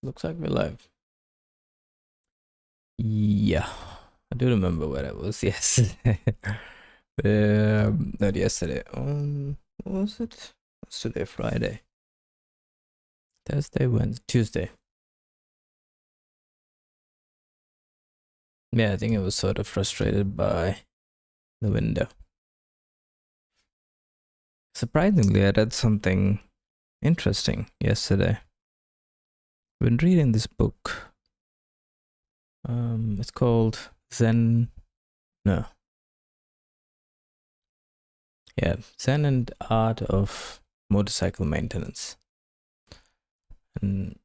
looks like we're live. Yeah, I do remember where I was yesterday. Not yesterday. What was it? What's today? Friday, Thursday, Wednesday, Tuesday. Yeah, I think I was sort of frustrated by the window. Surprisingly, I read something interesting yesterday. I've been reading this book. It's called Zen. No. Yeah, Zen and Art of Motorcycle Maintenance. And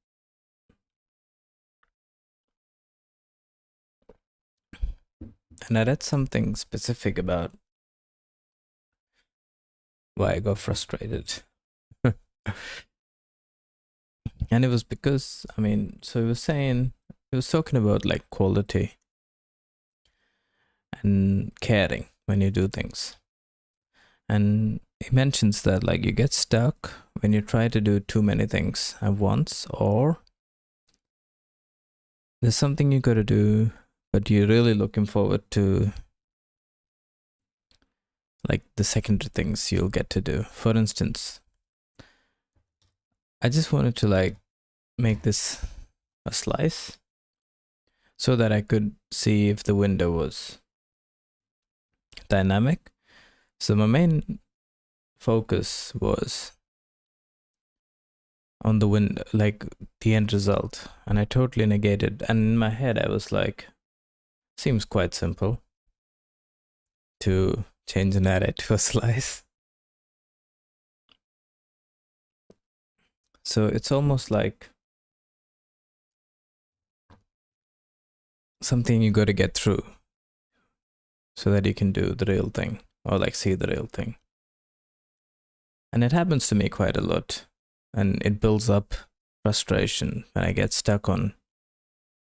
I read something specific about why I got frustrated. And it was because, so he was talking about like quality and caring when you do things. And he mentions that like you get stuck when you try to do too many things at once, or there's something you got to do, but you're really looking forward to like the secondary things you'll get to do. For instance, I just wanted to like make this a slice so that I could see if the window was dynamic. So my main focus was on the window, like the end result, and I totally negated. And in my head, I was like, seems quite simple to change an array to a slice. So it's almost like something you got to get through so that you can do the real thing or like see the real thing. And it happens to me quite a lot, and it builds up frustration when I get stuck on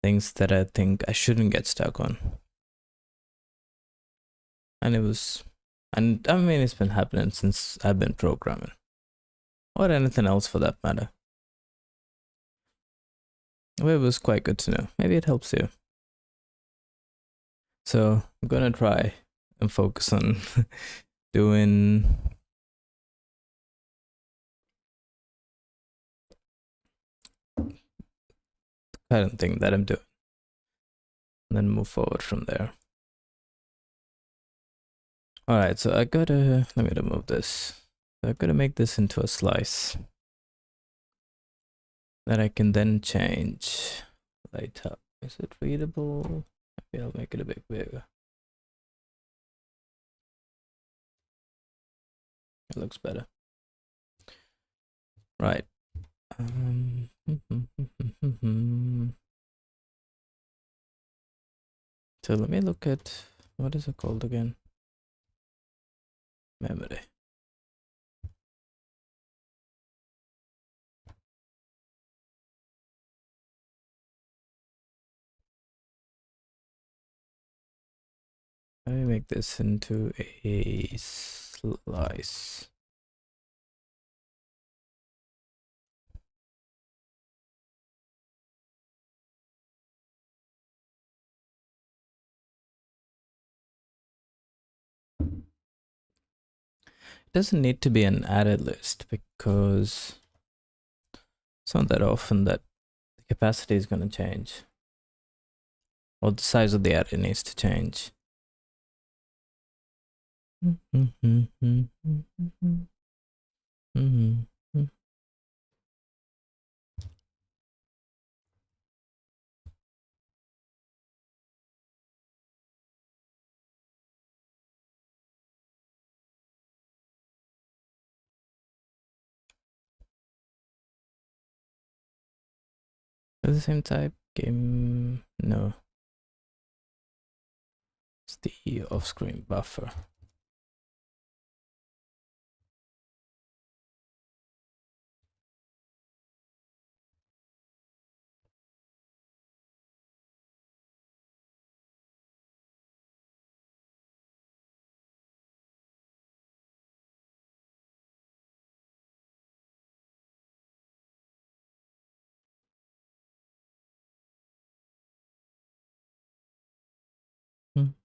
things that I think I shouldn't get stuck on. And it's been happening since I've been programming, or anything else for that matter. Well, it was quite good to know. Maybe it helps you. So I'm gonna try and focus on doing the current thing that I'm doing, and then move forward from there. All right, so let me remove this. So I gotta make this into a slice that I can then change later. Is it readable? Maybe I'll make it a bit bigger. It looks better. Right. So let me look at, what is it called again? Memory. Let me make this into a slice. It doesn't need to be an added list because it's not that often that the capacity is going to change, or the size of the array needs to change. The same type game? No, it's the off-screen buffer.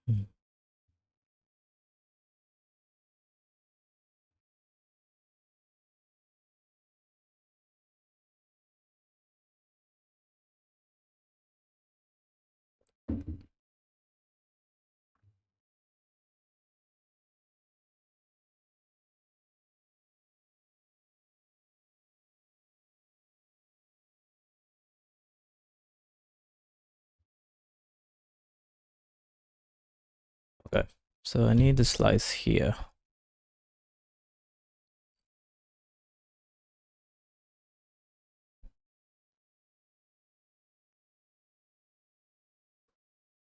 Hmm. Okay, so I need the slice here.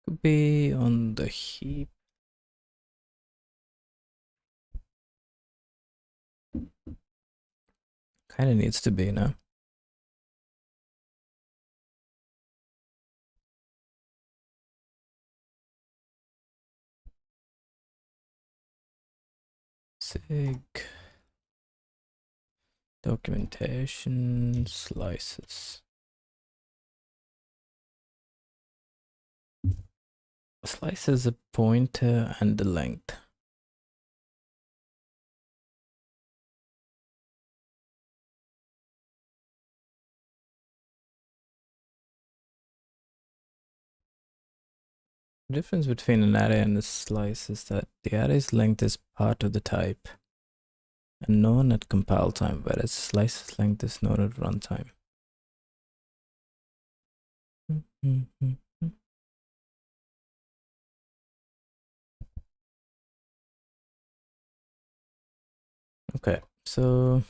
Could be on the heap. Kind of needs to be now. Zig documentation slices. Slice is a pointer and the length. The difference between an array and a slice is that the array's length is part of the type and known at compile time, whereas slice's length is known at runtime. Okay, so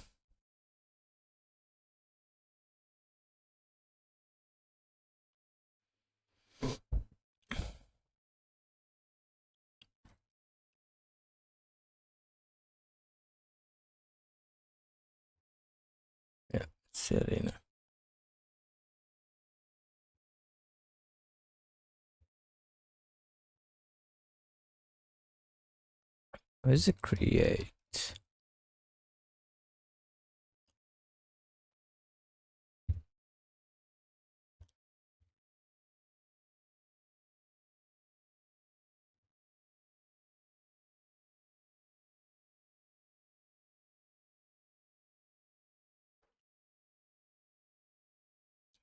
yeah, Serena. Where is it create?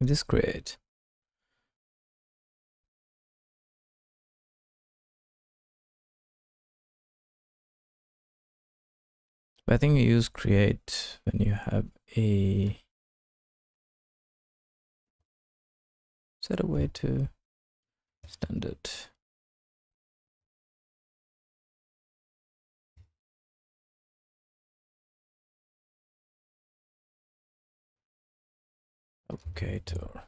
Just create. But I think you use create when you have a. Is that a way to standard? Okay, to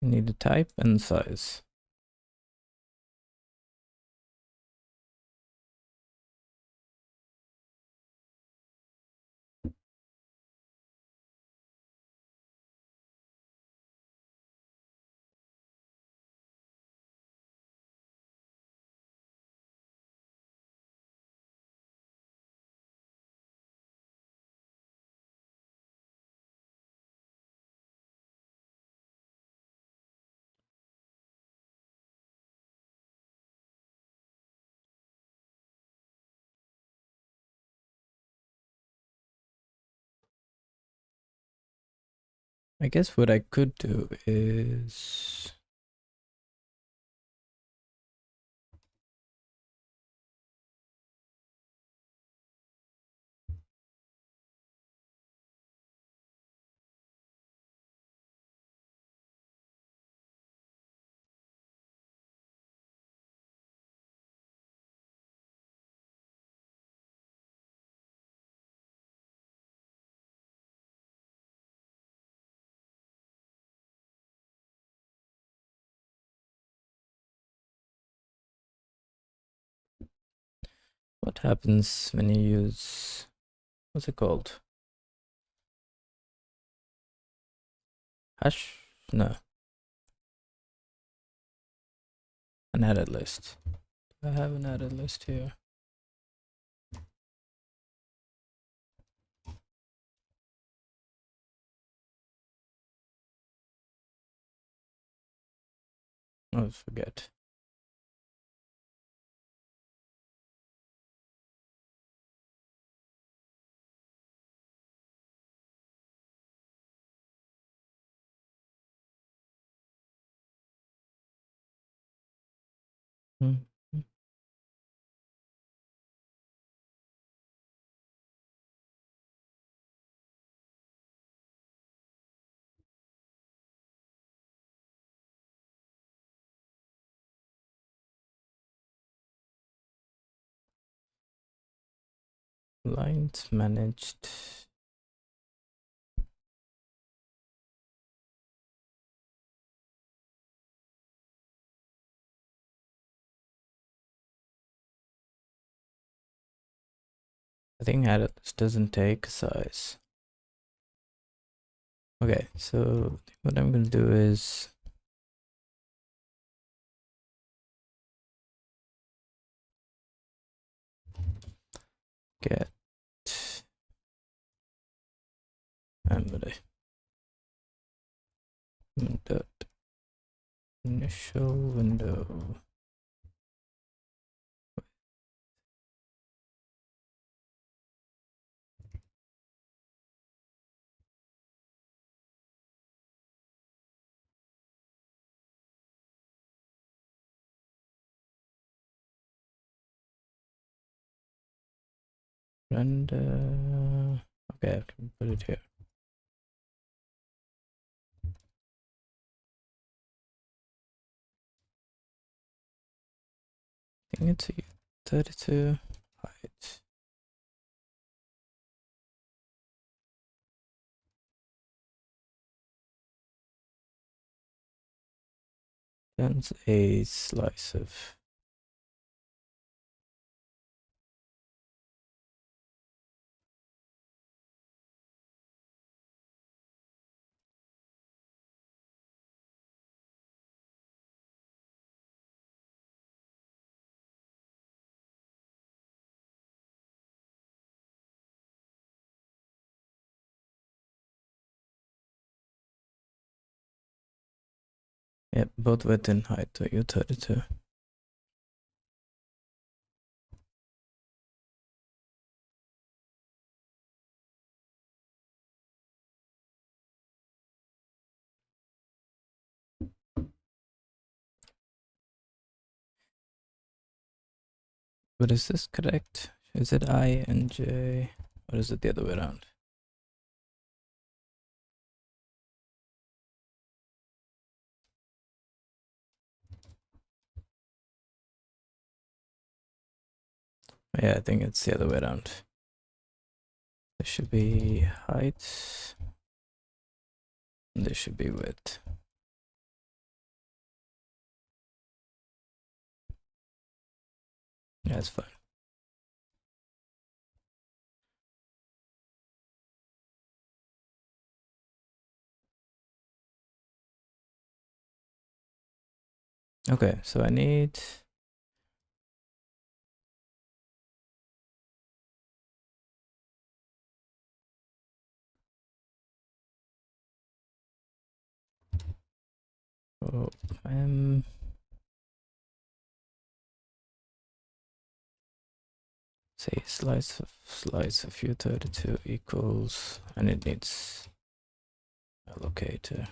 you need a type and size. I guess what I could do is what happens when you use, what's it called? Hash? No. An added list. Do I have an added list here? Oh, forget. Hmm. Lines managed. I think this doesn't take size. Okay, so what I'm gonna do is get dot initial window. Render. Okay, I can put it here. I think it's a 32 height. That's a slice of. Yep, both width and height are U32. But is this correct? Is it I and J? Or is it the other way around? Yeah, I think it's the other way around. This should be height. And this should be width. Yeah, it's fine. Okay, so I need say slice of U32 equals, and it needs allocator.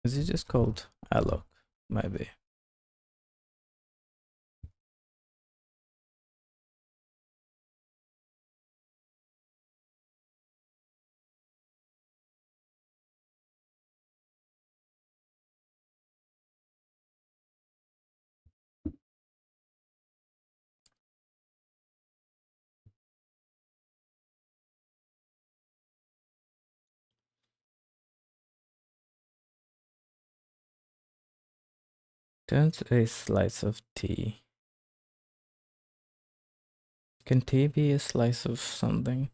Is it just called alloc? Maybe. Turns a slice of tea. Can tea be a slice of something?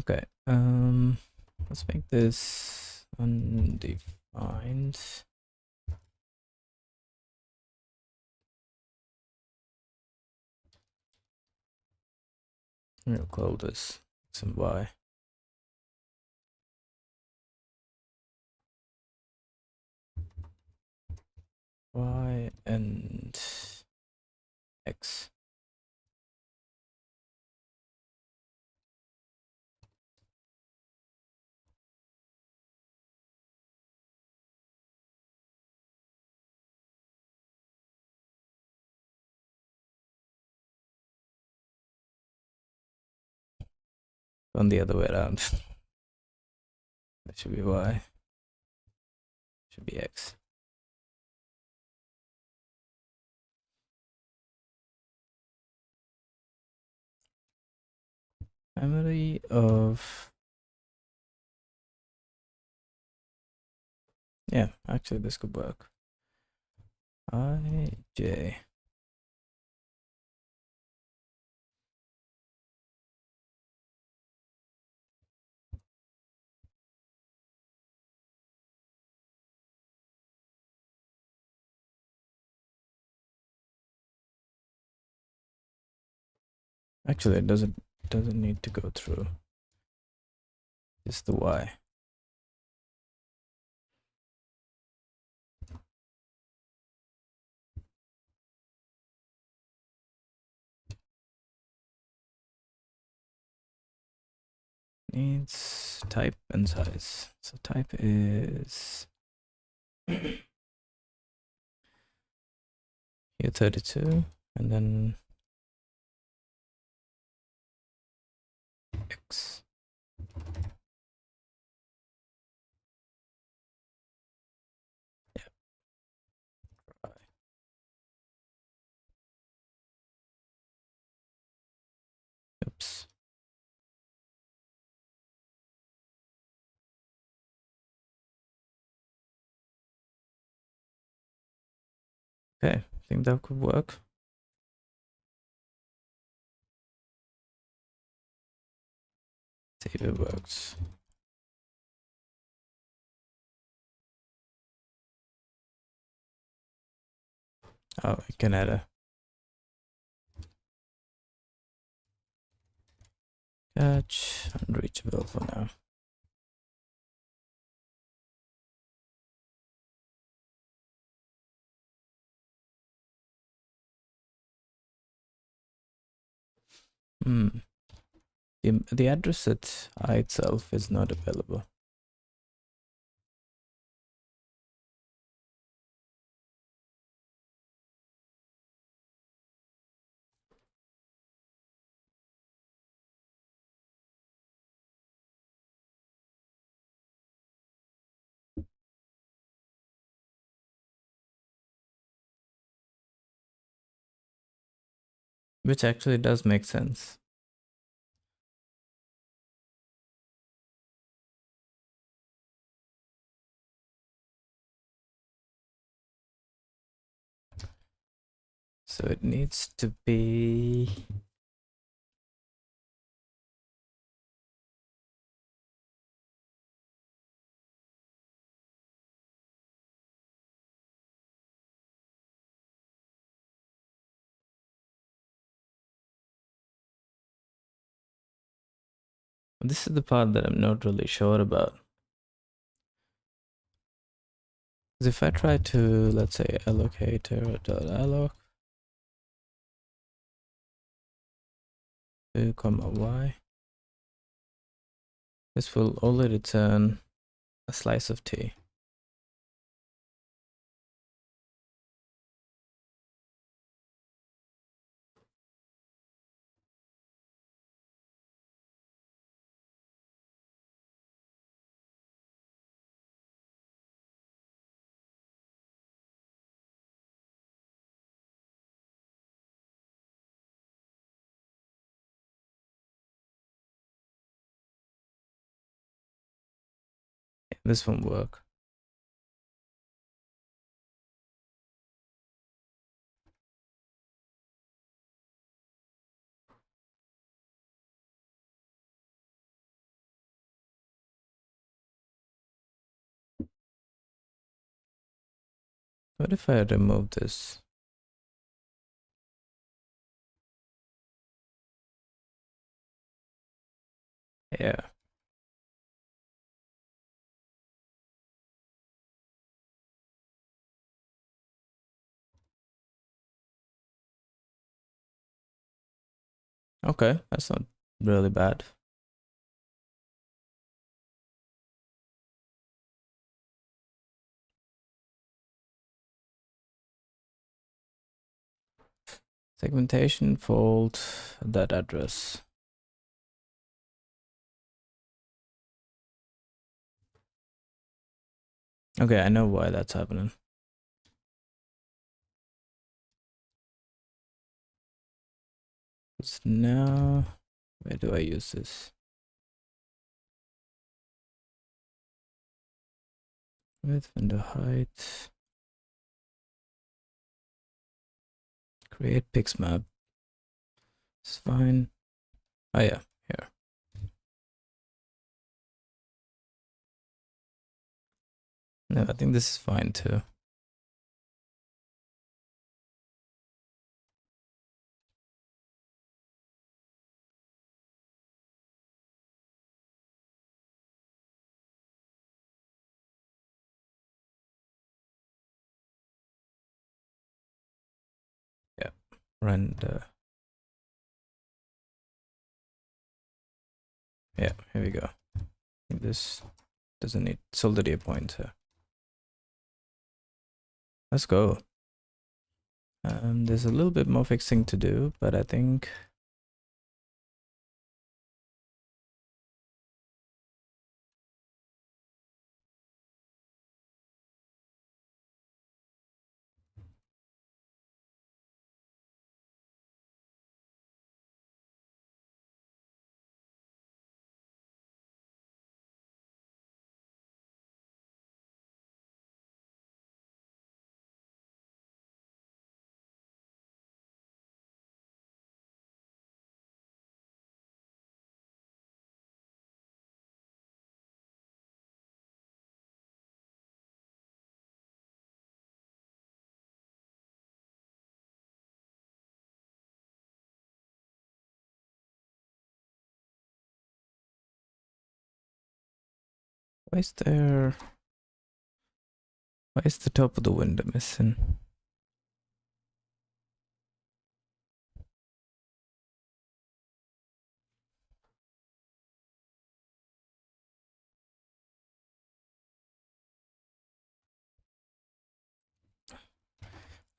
Okay, let's make this undefined. We'll call this X and Y. Y and X. On the other way around. That should be Y. Should be X. Family of... Yeah, actually this could work. I, J. Actually, it doesn't need to go through. It's the Y. Needs type and size. So type is here 32, and then X. Yeah. Y. Oops. Okay, I think that could work. See if it works. Oh, I can add a catch. Unreachable for now. The address at I itself is not available. Which actually does make sense. So it needs to be this is the part that I'm not really sure about. Because if I try to, let's say, allocator.alloc 2, y, this will only return a slice of tea. This won't work. What if I remove this? Yeah. Okay, that's not really bad. Segmentation fault, that address. Okay, I know why that's happening. So now, where do I use this? Width, window height. Create pixmap. It's fine. Oh yeah, here. No, I think this is fine too. Yeah, render. Yeah, here we go. This doesn't need solidity pointer. Let's go. There's a little bit more fixing to do, but I think why is the top of the window missing?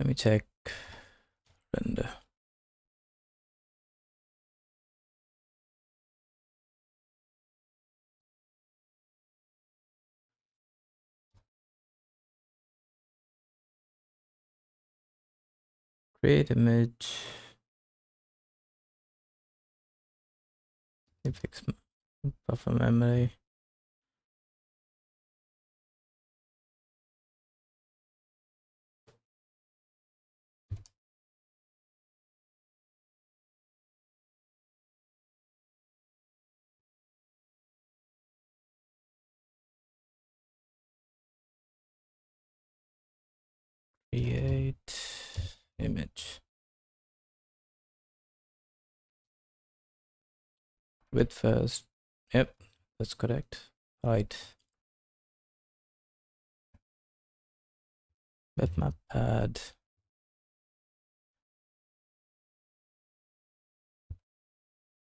Let me check render. Create image. Fix buffer memory. Create image. Width first. Yep, that's correct. Height. Bitmap pad.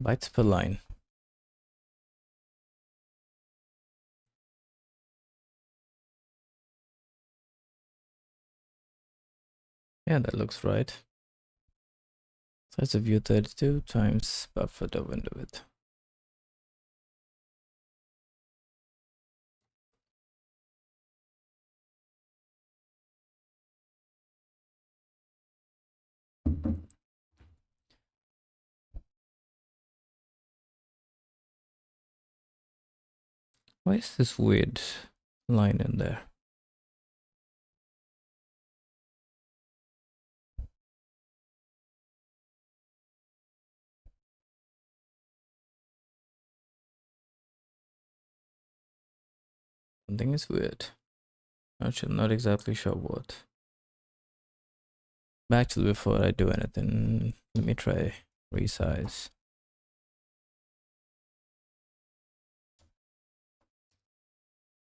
Bytes per line. Yeah, that looks right. Size of view 32 times buffer the window width. Why is this weird? line in there. Something is weird. Not exactly sure what. But actually, before I do anything, let me try resize.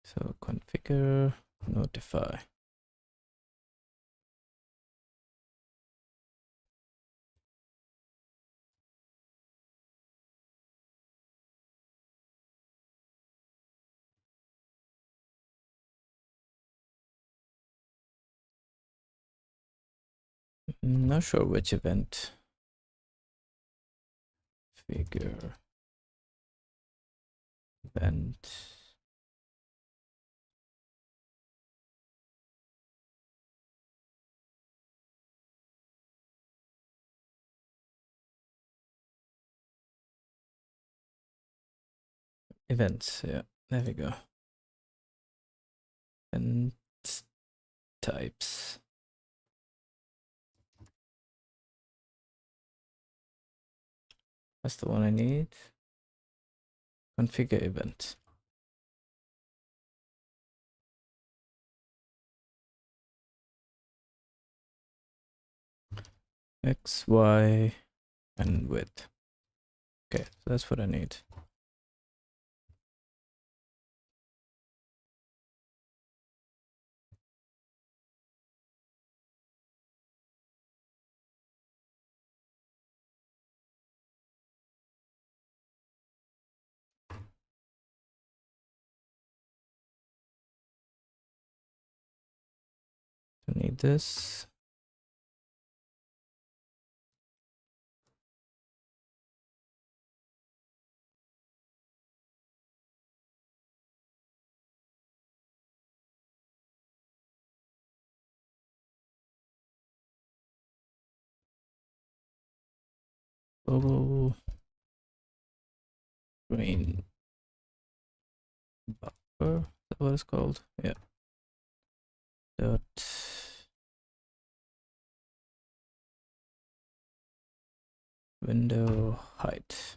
So configure, notify. Not sure which event. Figure event. Events, yeah, there we go. And types. That's the one I need. Configure event. X, Y, and width. Okay, so that's what I need. I need this. Global green buffer. Is that what it's called? Yeah. Dot window height.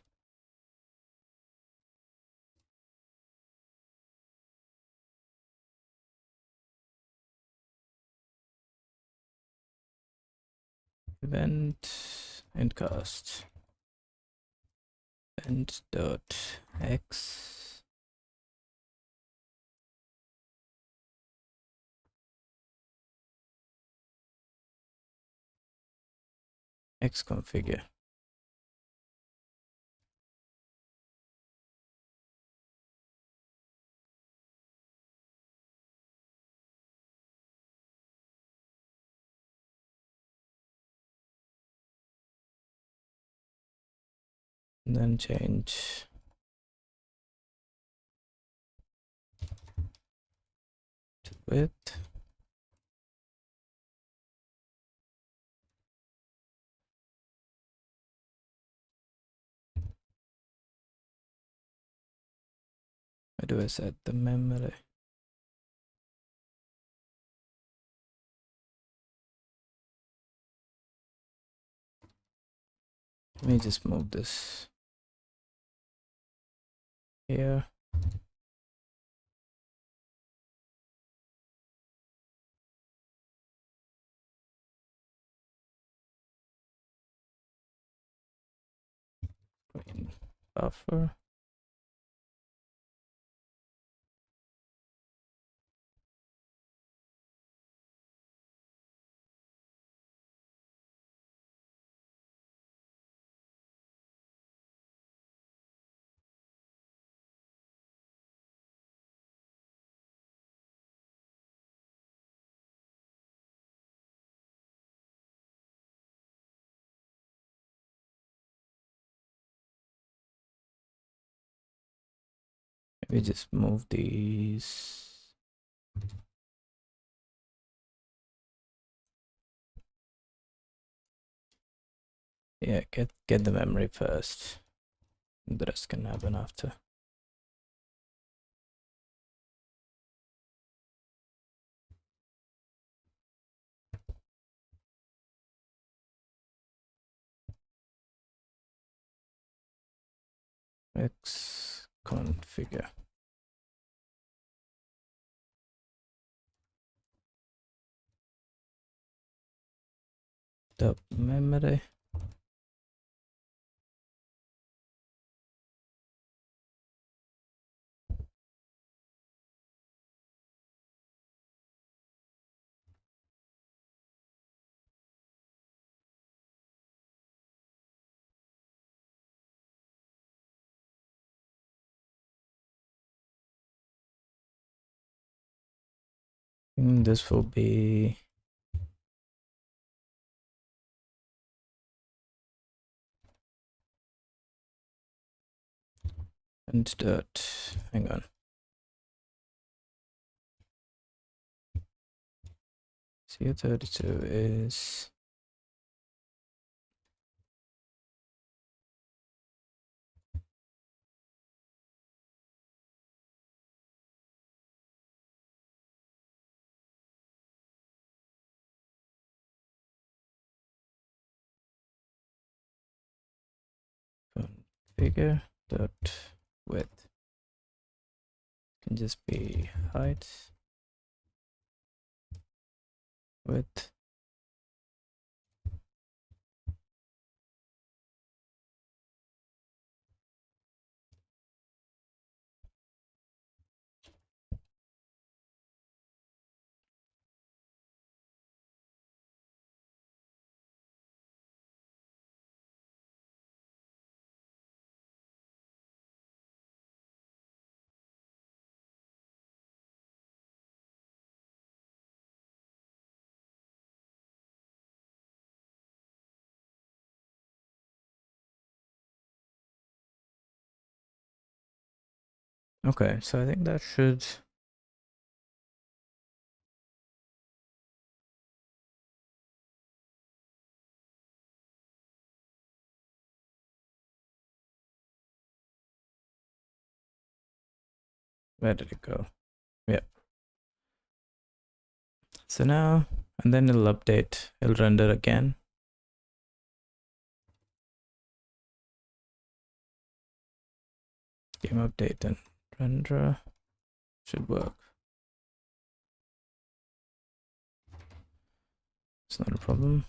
Event endcast. Event dot x. X configure. And then change to width. Where do I set the memory? Let me just move this here. Green buffer. Maybe just move these. Yeah, get the memory first. The rest can happen after. X configure. The memory. And this will be insert. Hang on. C32 is configure dot width. Can just be height, width. Okay, so I think that should where did it go? Yeah. So now, and then it'll update, it'll render again. Game update and render should work. It's not a problem.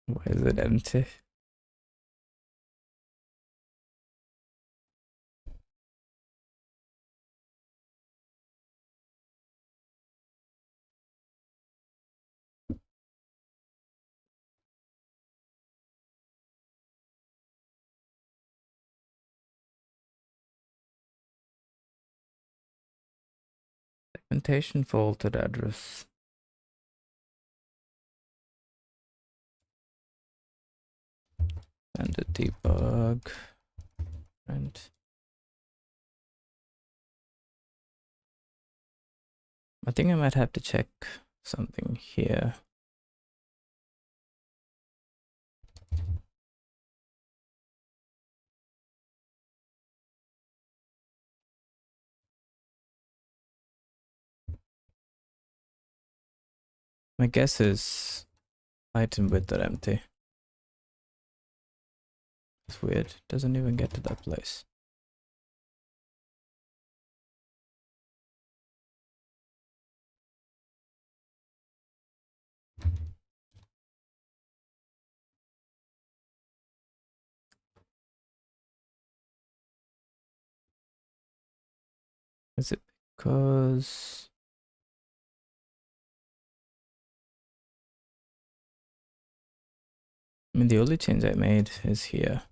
Why is it empty? Segmentation for altered address. And the debug. And I think I might have to check something here. My guess is height and width are empty. It's weird. Doesn't even get to that place. Is it because I mean the only change I made is here.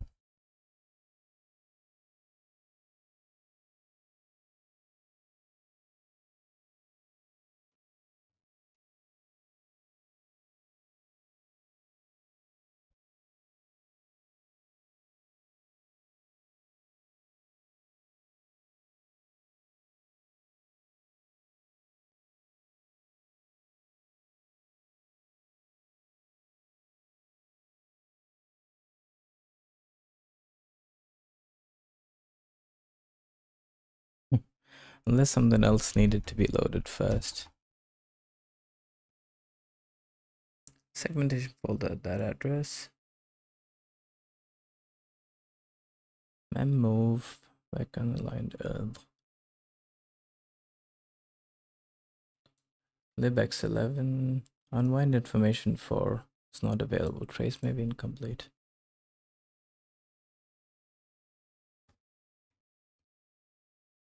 Unless something else needed to be loaded first. Segmentation folder, that address. Mem move, back unaligned libx11, unwind information for is not available. Trace may be incomplete.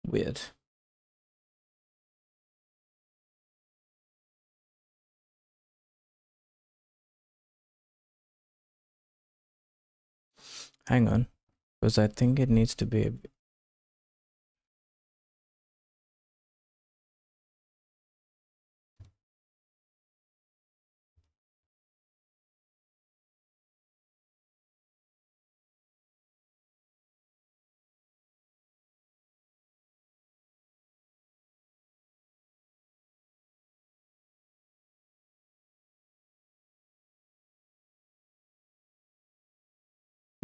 Weird. Hang on, because I think it needs to be.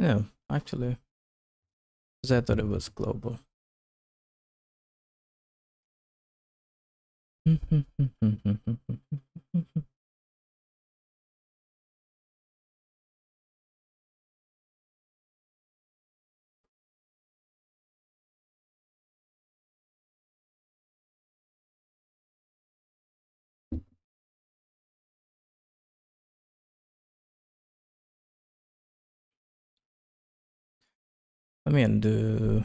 No, actually, because I thought it was global. Let me undo.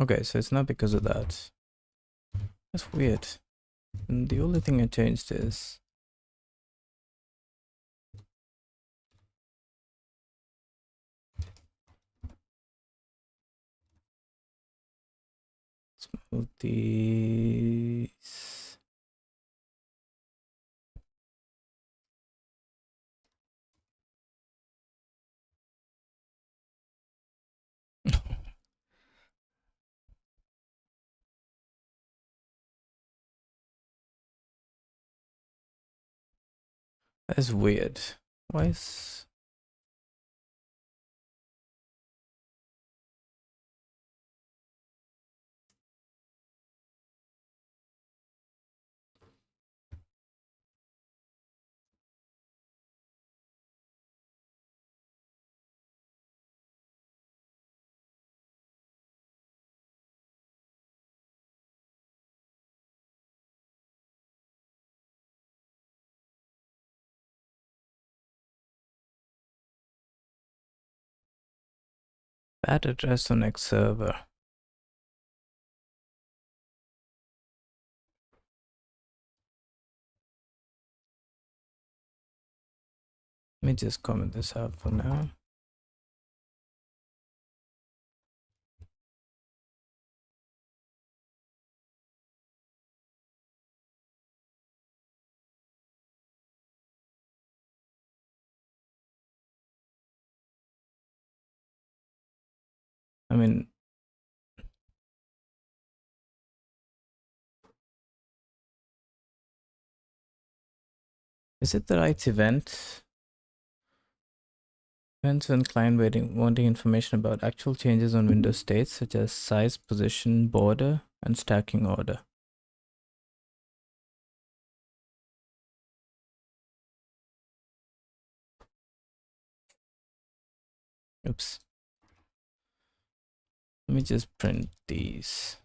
Okay, so it's not because of that. That's weird. And the only thing I changed is move these. That's weird. Why is bad address on X server? Let me just comment this out for now. I mean, is it the right event? Events when client wanting information about actual changes on Windows states such as size, position, border, and stacking order. Oops. Let me just print these.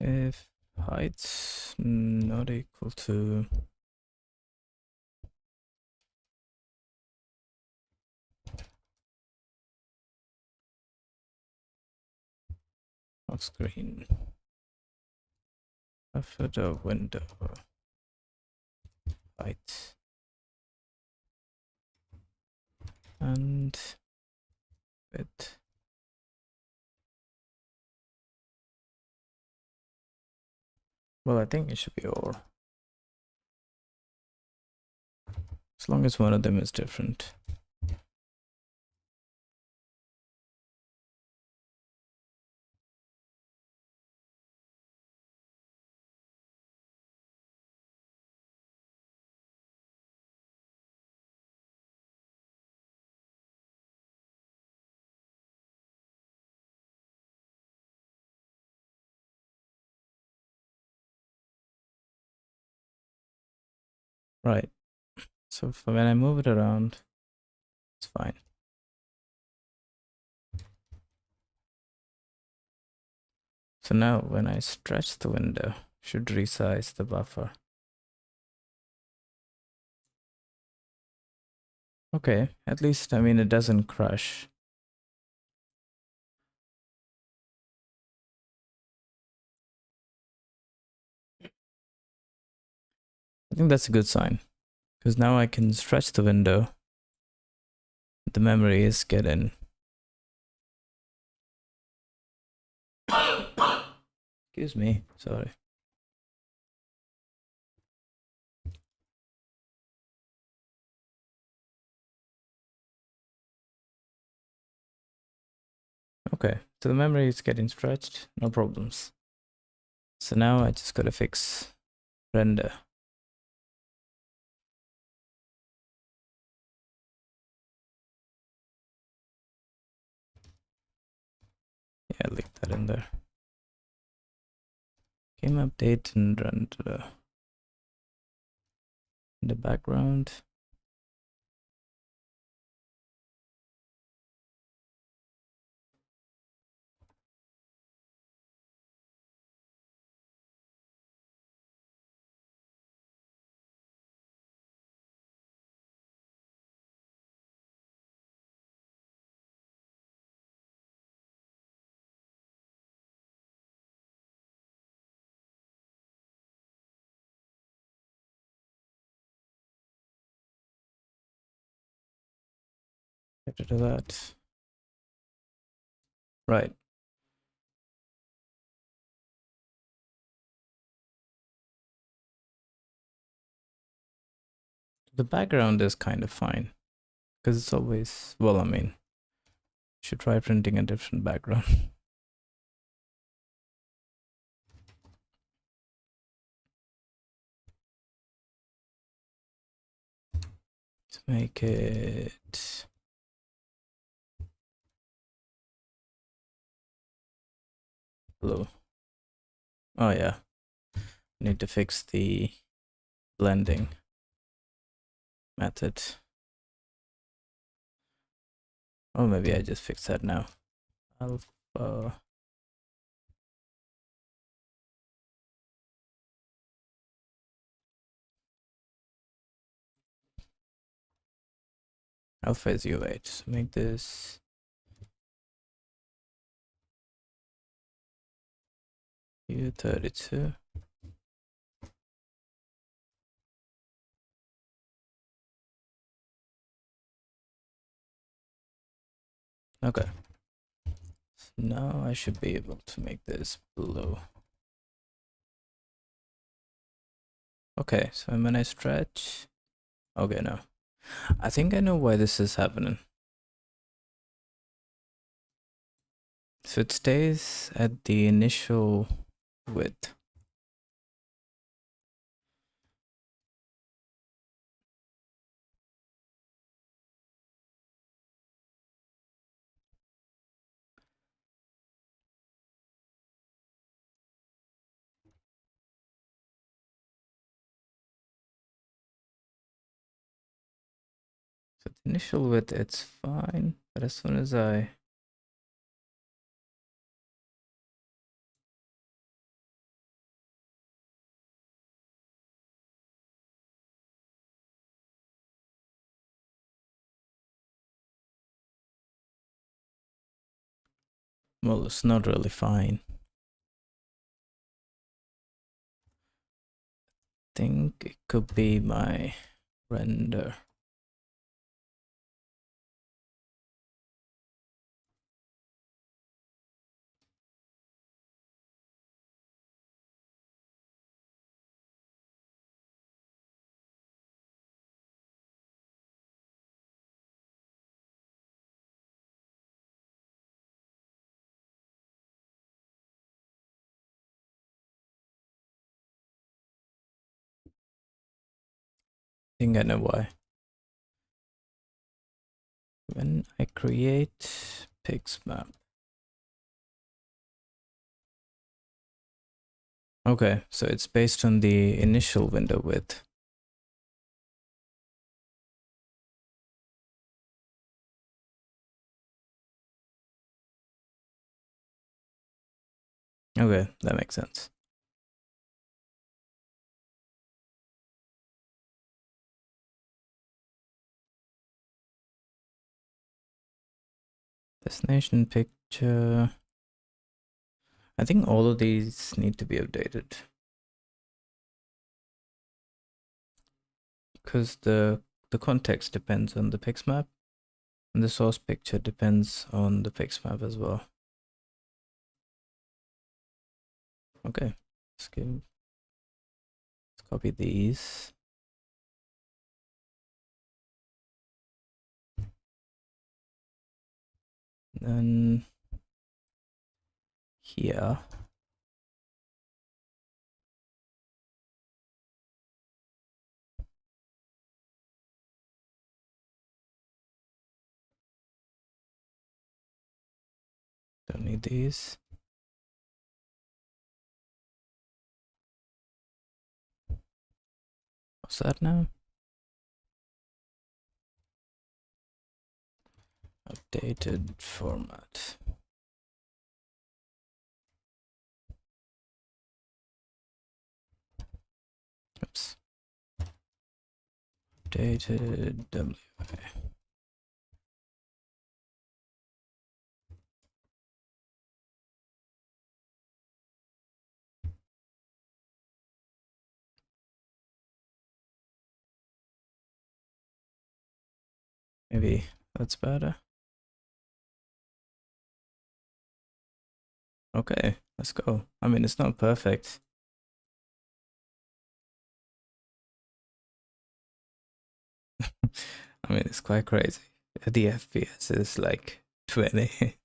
If height not equal to off screen, a photo window. height. And width. Well, I think it should be all. As long as one of them is different. Right. So when I move it around, it's fine. So now when I stretch the window, should resize the buffer. Okay, at least, I mean, it doesn't crush. I think that's a good sign, because now I can stretch the window. The memory is getting... Excuse me, sorry. Okay, so the memory is getting stretched, no problems. So now I just gotta fix render. Yeah, leave that in there. Game update and render. In the background. Get rid of that. Right. The background is kind of fine, because it's always, well, I mean, should try printing a different background. To make it blue. Oh yeah, need to fix the blending method. Oh, maybe I just fix that now. Alpha. Alpha is U8. So make this U32. Okay. So now I should be able to make this blue. Okay, so when I stretch, okay, no. I think I know why this is happening. So it stays at the initial width. So the initial width, it's fine, but as soon as I well, it's not really fine. think it could be my render. I think I know why. When I create pixmap. Okay, so it's based on the initial window width. Okay, that makes sense. Destination picture. I think all of these need to be updated. Because the context depends on the pixmap, and the source picture depends on the pixmap as well. Okay, let's copy these. Then here. Don't need these. What's that now? Updated format. Oops. Updated WA. Maybe that's better. Okay, let's go. I mean, it's not perfect. I mean, it's quite crazy. The FPS is like 20.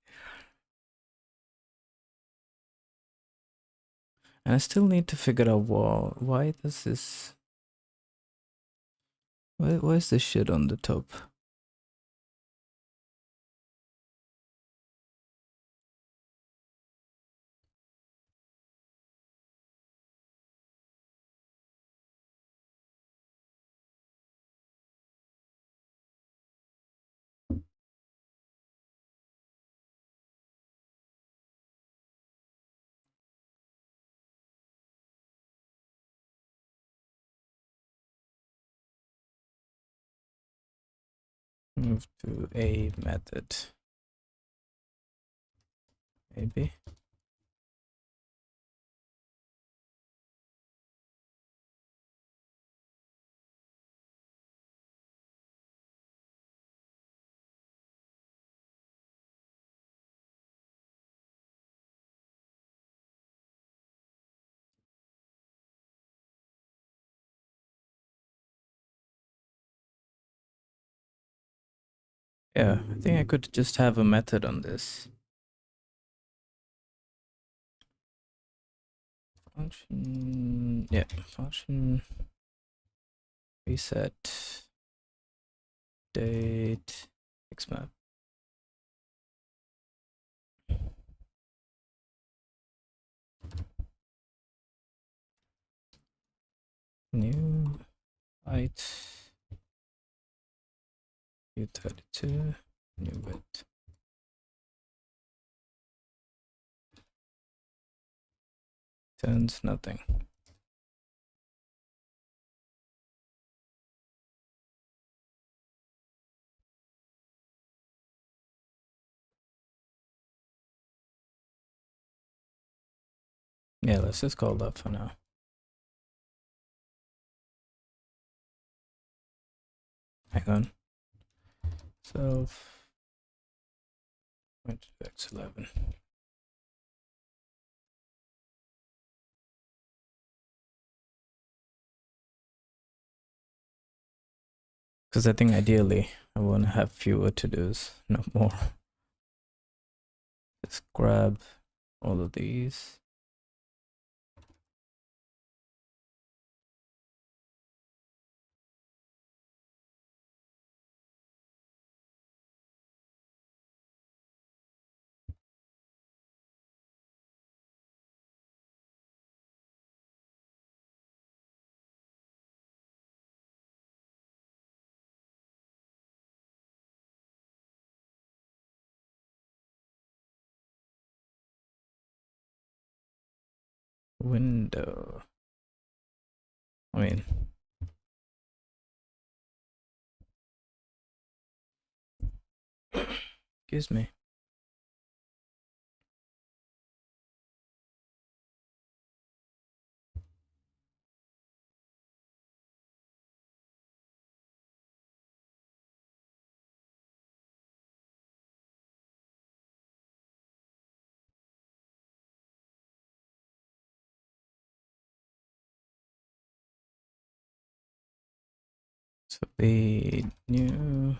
And I still need to figure out why does this... Why is this shit on the top? Move to a method. Maybe. Yeah, I think I could just have a method on this. Function, yeah, function reset date xmap. New height u32 new width. Turns nothing. Yeah, let's just call that for now. hang on. So X11. Because I think ideally I want to have fewer to-dos, not more. Just grab all of these. Window. I mean, excuse me. So the new,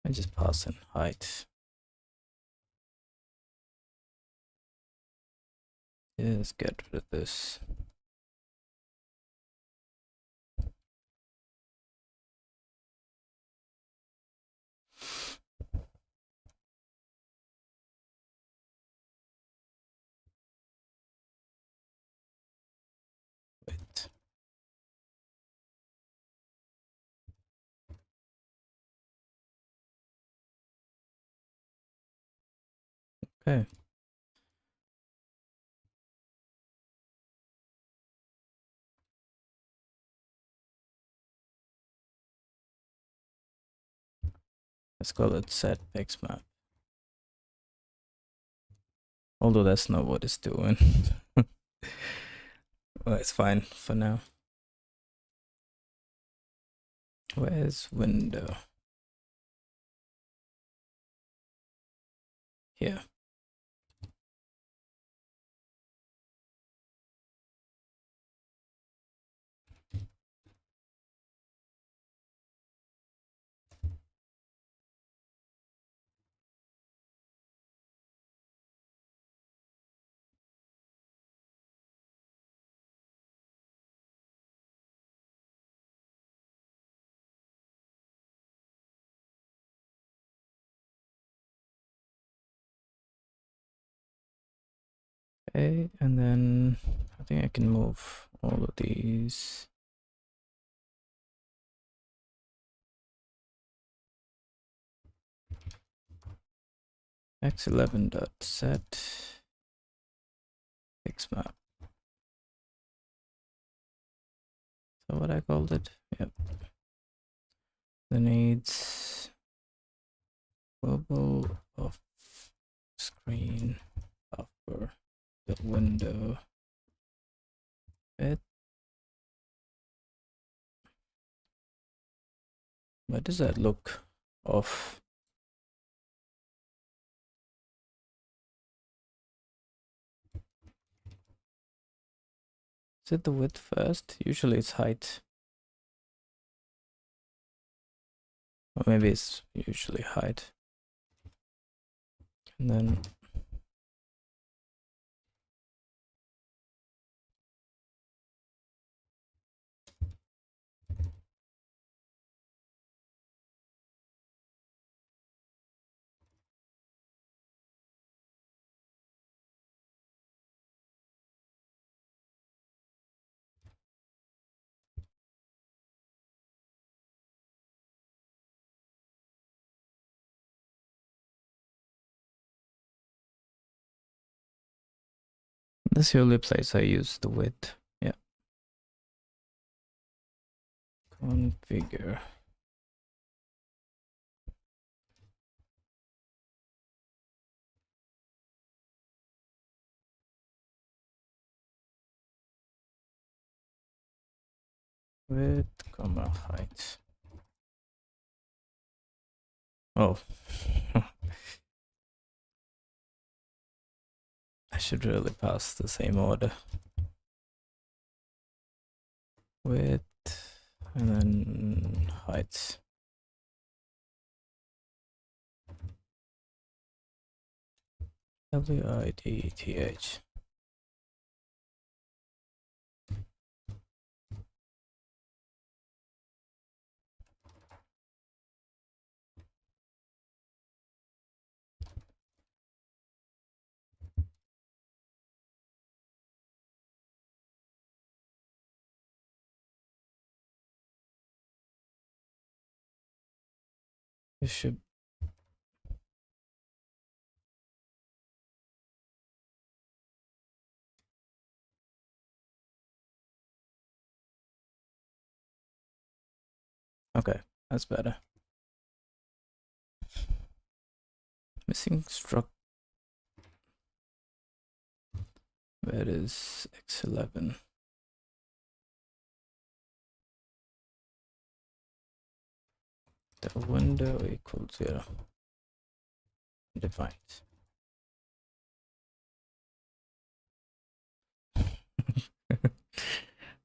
I just pass in height. Just get rid of this. Wait. Okay. Let's call it set pixmap. Although that's not what it's doing. Well, it's fine for now. Where's window? Here. Okay, and then I think I can move all of these. X11.set pixmap. So what I called it? Yep. The needs bubble of screen buffer the window bit. Why does that look off? Is it the width first? Usually it's height. Or maybe it's usually height. And then that's the only place I use the width. Yeah. Configure. Width, comma, height. Oh. I should really pass the same order. Width and then height. width. This should. Okay, that's better. Missing struct. Where is X11? The window equals 0. Defined.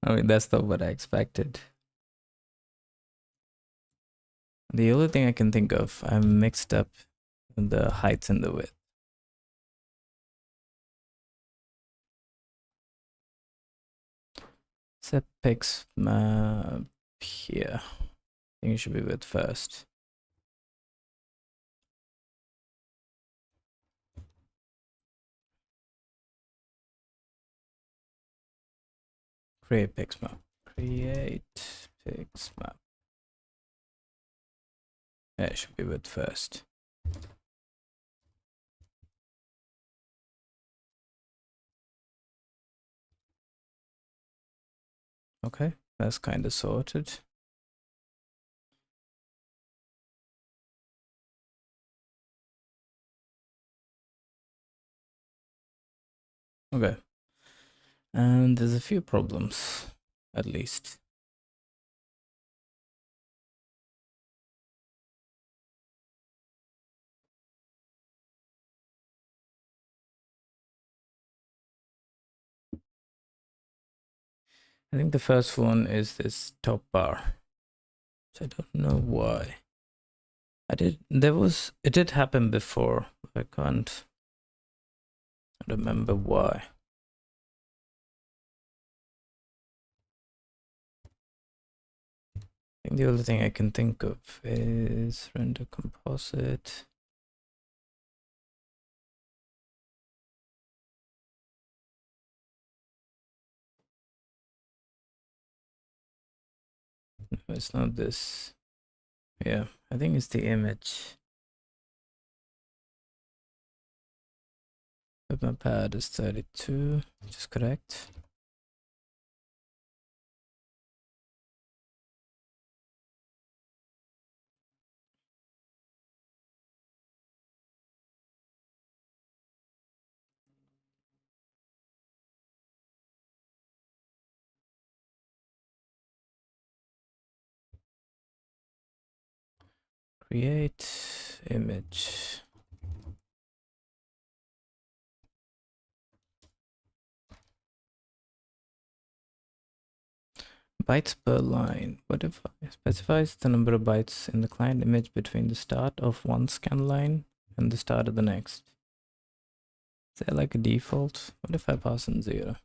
I mean, that's not what I expected. The only thing I can think of, I'm mixed up the heights and the width. Set pix map here. I think it should be width first. Create pix map. Create pix map. Yeah, it should be width first. Okay, that's kind of sorted. Okay. And there's a few problems, at least. I think the first one is this top bar. So I don't know why. It did happen before, but I can't remember why. I think the only thing I can think of is render composite. No, it's not this. Yeah, I think it's the image. But my pad is 32, which is correct. Create image. Bytes per line. What if I specifies the number of bytes in the client image between the start of one scan line and the start of the next? Is there like a default? What if I pass in 0?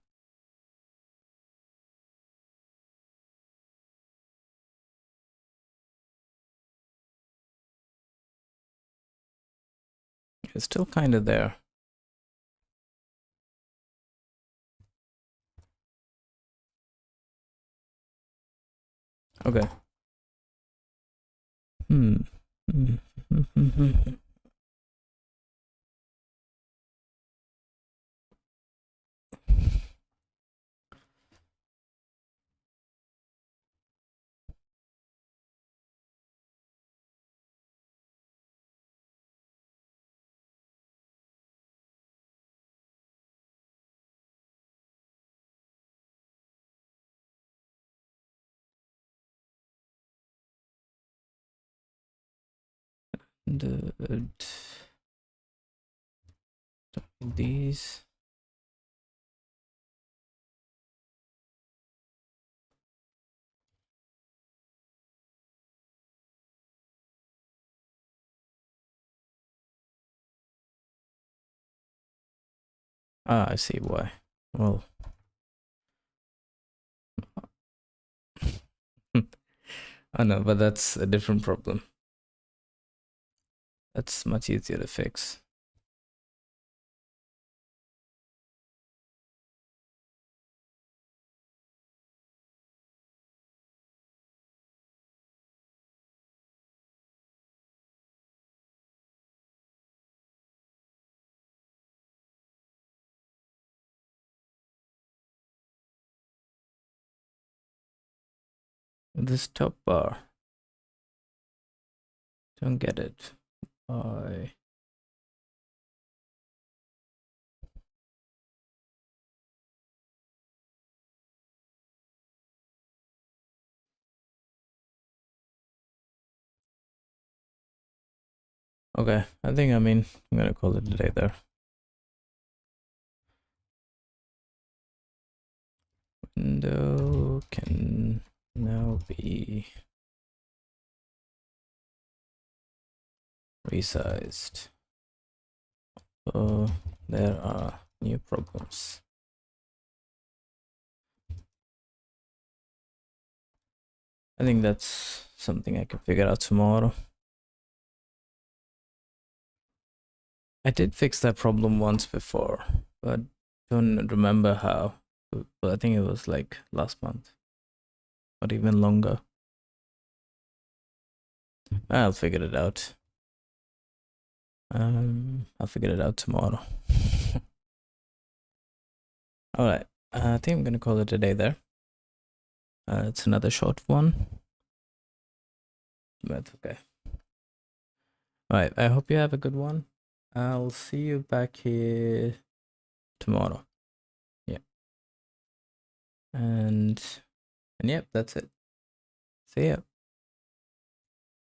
It's still kind of there. Okay. And these. Ah, I see why. Well, I know, but that's a different problem. That's much easier to fix. This top bar. Don't get it. I Okay, I think I'm gonna call it a day there. Window can now be resized. So there are new problems. I think that's something I can figure out tomorrow. I did fix that problem once before, but don't remember how. But I think it was like last month, or even longer. I'll figure it out. I'll figure it out tomorrow. All right, I think I'm gonna call it a day there. It's another short one, but okay. All right, I hope you have a good one. I'll see you back here tomorrow. Yeah, and yep, that's it. See ya.